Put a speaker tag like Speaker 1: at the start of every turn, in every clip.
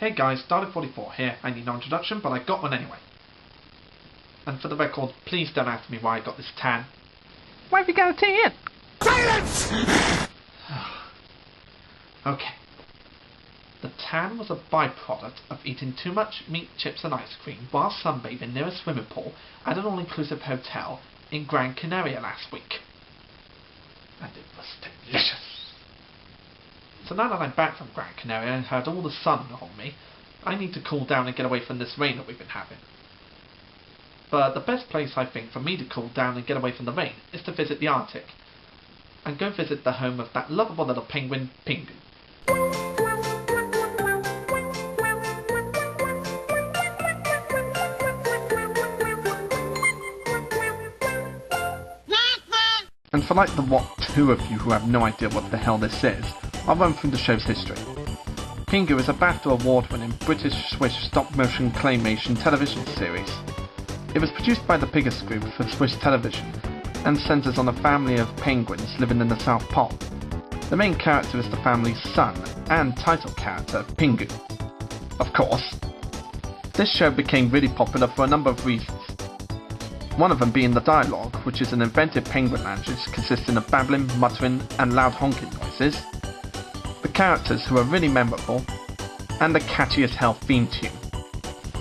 Speaker 1: Hey guys, Dalek44 here. I need no introduction, but I got one anyway. And for the record, please don't ask me why I got this tan.
Speaker 2: Why have you got a tan?
Speaker 3: Silence!
Speaker 1: Okay. The tan was a byproduct of eating too much meat, chips and ice cream while sunbathing near a swimming pool at an all-inclusive hotel in Gran Canaria last week. And it was delicious. So now that I'm back from Gran Canaria and had all the sun on me, I need to cool down and get away from this rain that we've been having. But the best place, I think, for me to cool down and get away from the rain is to visit the Arctic. And go visit the home of that lovable little penguin, Pingu.
Speaker 2: And for like the what two of you who have no idea what the hell this is, I'll run through the show's history. Pingu is a BAFTA award-winning British-Swiss stop-motion claymation television series. It was produced by the Pinga Group for Swiss television, and centres on a family of penguins living in the South Pole. The main character is the family's son, and title character, Pingu. Of course. This show became really popular for a number of reasons. One of them being the dialogue, which is an inventive penguin language consisting of babbling, muttering, and loud honking noises. The characters, who are really memorable, and the catchy as hell theme tune.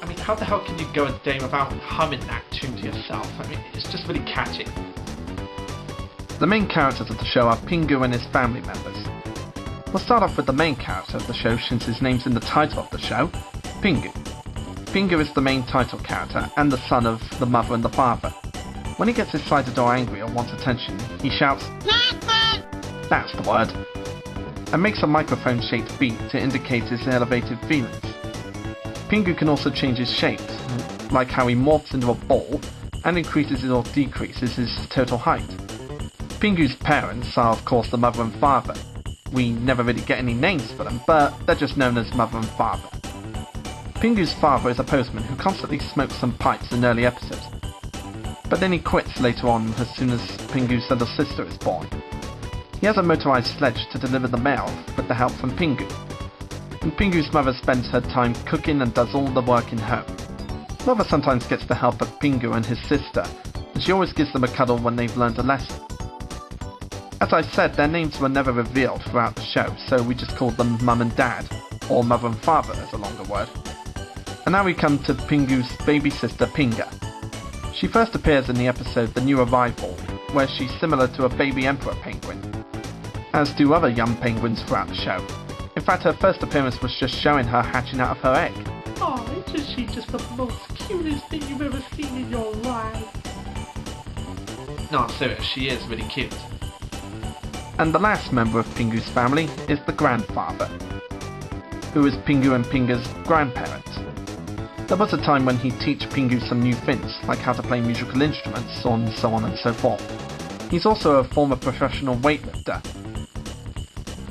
Speaker 1: I mean, how the hell can you go a day without humming that tune to yourself? I mean, it's just really catchy.
Speaker 2: The main characters of the show are Pingu and his family members. We'll start off with the main character of the show, since his name's in the title of the show, Pingu. Pingu is the main title character, and the son of the mother and the father. When he gets excited or angry or wants attention, he shouts, that's the word, and makes a microphone-shaped beat to indicate his elevated feelings. Pingu can also change his shapes, like how he morphs into a ball, and increases or decreases his total height. Pingu's parents are of course the mother and father. We never really get any names for them, but they're just known as mother and father. Pingu's father is a postman who constantly smokes some pipes in early episodes, but then he quits later on as soon as Pingu's little sister is born. He has a motorised sledge to deliver the mail with the help from Pingu, and Pingu's mother spends her time cooking and does all the work in home. Mother sometimes gets the help of Pingu and his sister, and she always gives them a cuddle when they've learned a lesson. As I said, their names were never revealed throughout the show, so we just called them Mum and Dad, or Mother and Father as a longer word. And now we come to Pingu's baby sister Pinga. She first appears in the episode The New Arrival, where she's similar to a baby emperor penguin, as do other young penguins throughout the show. In fact, her first appearance was just showing her hatching out of her egg.
Speaker 1: Oh, isn't she just the most cutest thing you've ever seen in your life? No, I'm serious, she is really cute.
Speaker 2: And the last member of Pingu's family is the grandfather, who is Pingu and Pinga's grandparent. There was a time when he'd teach Pingu some new things, like how to play musical instruments, and so on and so forth. He's also a former professional weightlifter.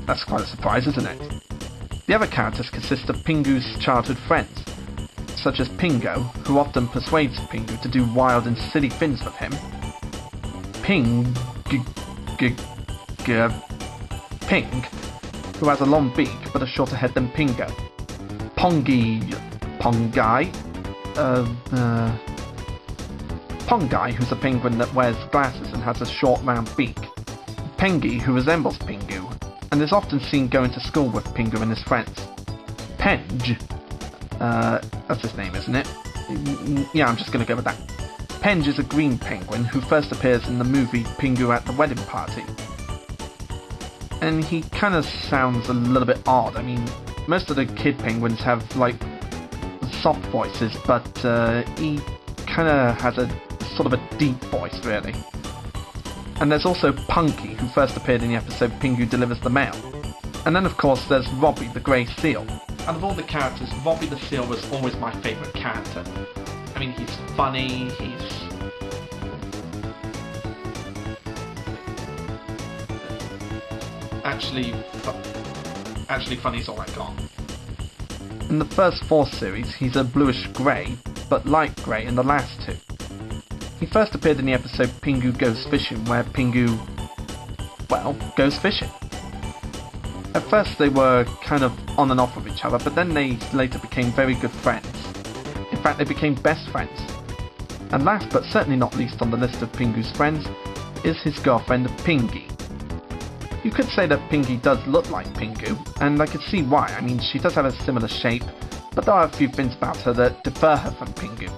Speaker 2: That's quite a surprise, isn't it? The other characters consist of Pingu's childhood friends, such as Pingo, who often persuades Pingu to do wild and silly things with him. Ping, who has a long beak but a shorter head than Pingo. Pongai, who's a penguin that wears glasses and has a short round beak. Pengi, who resembles Pingu, and is often seen going to school with Pingu and his friends. Penge, that's his name, isn't it? Yeah, I'm just gonna go with that. Penge is a green penguin who first appears in the movie Pingu at the Wedding Party. And he kind of sounds a little bit odd. I mean, most of the kid penguins have, like, soft voices, but he kind of has a sort of a deep voice, really. And there's also Punky, who first appeared in the episode Pingu Delivers the Mail. And then, of course, there's Robbie, the grey seal.
Speaker 1: Out of all the characters, Robbie the seal was always my favourite character. I mean, he's funny, Actually funny's all I got.
Speaker 2: In the first 4 series, he's a bluish-grey, but light grey in the last 2. He first appeared in the episode Pingu Goes Fishing, where Pingu, well, goes fishing. At first they were kind of on and off with each other, but then they later became very good friends. In fact, they became best friends. And last but certainly not least on the list of Pingu's friends is his girlfriend Pingy. You could say that Pingy does look like Pingu, and I could see why. I mean, she does have a similar shape, but there are a few things about her that differ her from Pingu.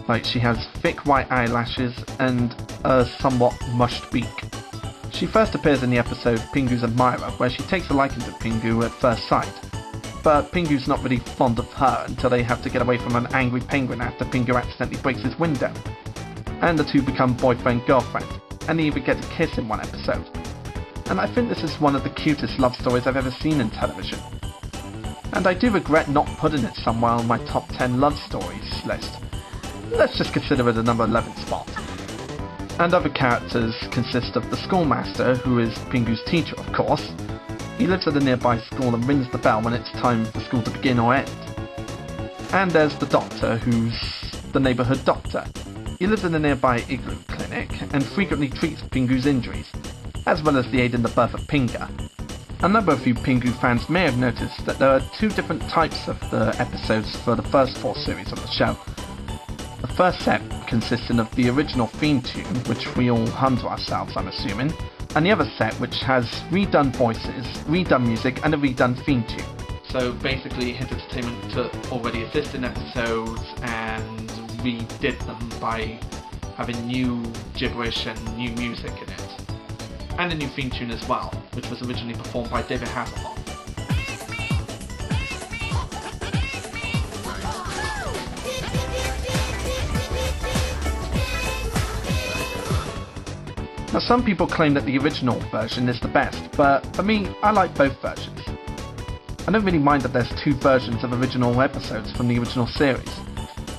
Speaker 2: Like, she has thick white eyelashes and a somewhat mushed beak. She first appears in the episode Pingu's Admirer, where she takes a liking to Pingu at first sight. But Pingu's not really fond of her until they have to get away from an angry penguin after Pingu accidentally breaks his window. And the two become boyfriend-girlfriend, and they even get to kiss in one episode. And I think this is one of the cutest love stories I've ever seen in television. And I do regret not putting it somewhere on my top 10 love stories list. Let's just consider it a number 11 spot. And other characters consist of the schoolmaster, who is Pingu's teacher of course. He lives at a nearby school and rings the bell when it's time for school to begin or end. And there's the doctor, who's the neighbourhood doctor. He lives in a nearby igloo clinic and frequently treats Pingu's injuries, as well as the aid in the birth of Pinga. A number of you Pingu fans may have noticed that there are two different types of the episodes for the first 4 series of the show. The first set consisting of the original theme tune, which we all hum to ourselves I'm assuming, and the other set which has redone voices, redone music and a redone theme tune.
Speaker 1: So basically Hit Entertainment took already existing episodes and redid them by having new gibberish and new music in it. And a new theme tune as well, which was originally performed by David Hasselhoff.
Speaker 2: Now some people claim that the original version is the best, but for me, I like both versions. I don't really mind that there's 2 versions of original episodes from the original series.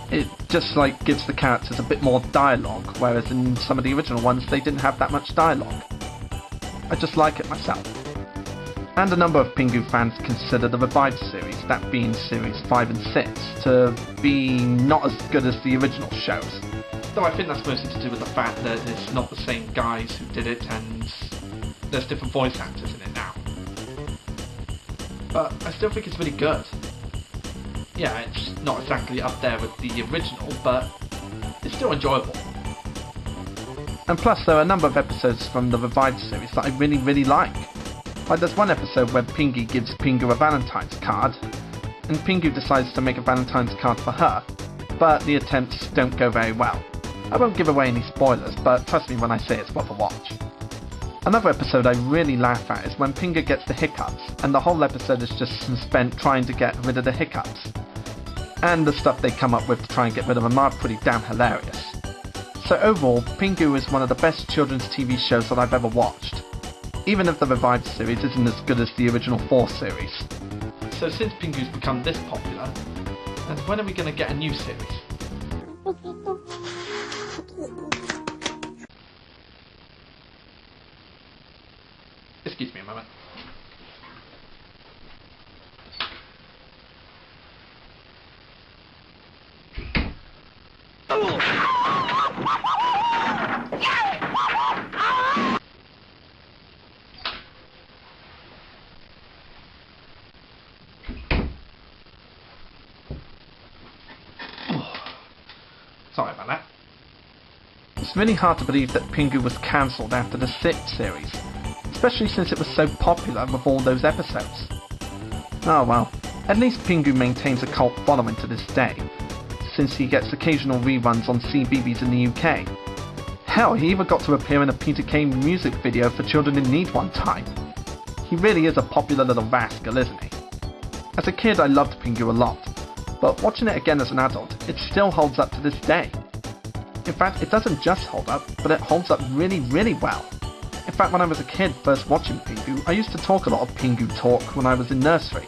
Speaker 2: It just gives the characters a bit more dialogue, whereas in some of the original ones they didn't have that much dialogue. I just like it myself. And a number of Pingu fans consider the revived series, that being series 5 and 6, to be not as good as the original shows.
Speaker 1: Though I think that's mostly to do with the fact that it's not the same guys who did it and there's different voice actors in it now. But I still think it's really good. Yeah, it's not exactly up there with the original, but it's still enjoyable.
Speaker 2: And plus there are a number of episodes from the revived series that I really like. Like there's one episode where Pingy gives Pingu a Valentine's card, and Pingu decides to make a Valentine's card for her, but the attempts don't go very well. I won't give away any spoilers, but trust me when I say it's worth a watch. Another episode I really laugh at is when Pinga gets the hiccups, and the whole episode is just spent trying to get rid of the hiccups. And the stuff they come up with to try and get rid of them are pretty damn hilarious. So overall, Pingu is one of the best children's TV shows that I've ever watched, even if the revived series isn't as good as the original 4 series.
Speaker 1: So since Pingu's become this popular, and when are we going to get a new series? Excuse me a moment. Sorry about that.
Speaker 2: It's really hard to believe that Pingu was cancelled after the 6th series, especially since it was so popular with all those episodes. Oh well, at least Pingu maintains a cult following to this day, since he gets occasional reruns on CBeebies in the UK. Hell, he even got to appear in a Peter Kay music video for Children in Need one time. He really is a popular little rascal, isn't he? As a kid I loved Pingu a lot, but watching it again as an adult, it still holds up to this day. In fact, it doesn't just hold up, but it holds up really well. In fact, when I was a kid first watching Pingu, I used to talk a lot of Pingu talk when I was in nursery.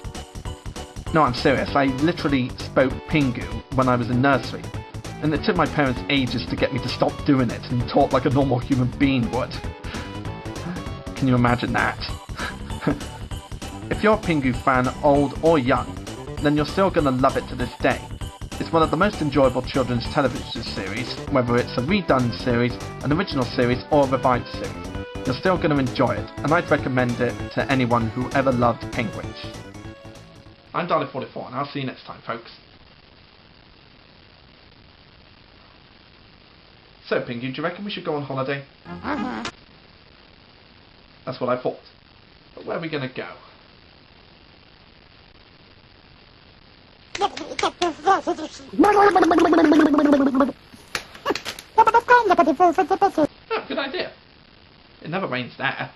Speaker 2: No, I'm serious, I literally spoke Pingu when I was in nursery, and it took my parents ages to get me to stop doing it and talk like a normal human being would. Can you imagine that? If you're a Pingu fan, old or young, then you're still gonna love it to this day. It's one of the most enjoyable children's television series, whether it's a redone series, an original series, or a revived series. You're still gonna enjoy it, and I'd recommend it to anyone who ever loved penguins.
Speaker 1: I'm Dalek44, and I'll see you next time, folks. So, Pingu, do you reckon we should go on holiday? That's what I thought. But where are we going to go? Oh, good idea. It never rains there.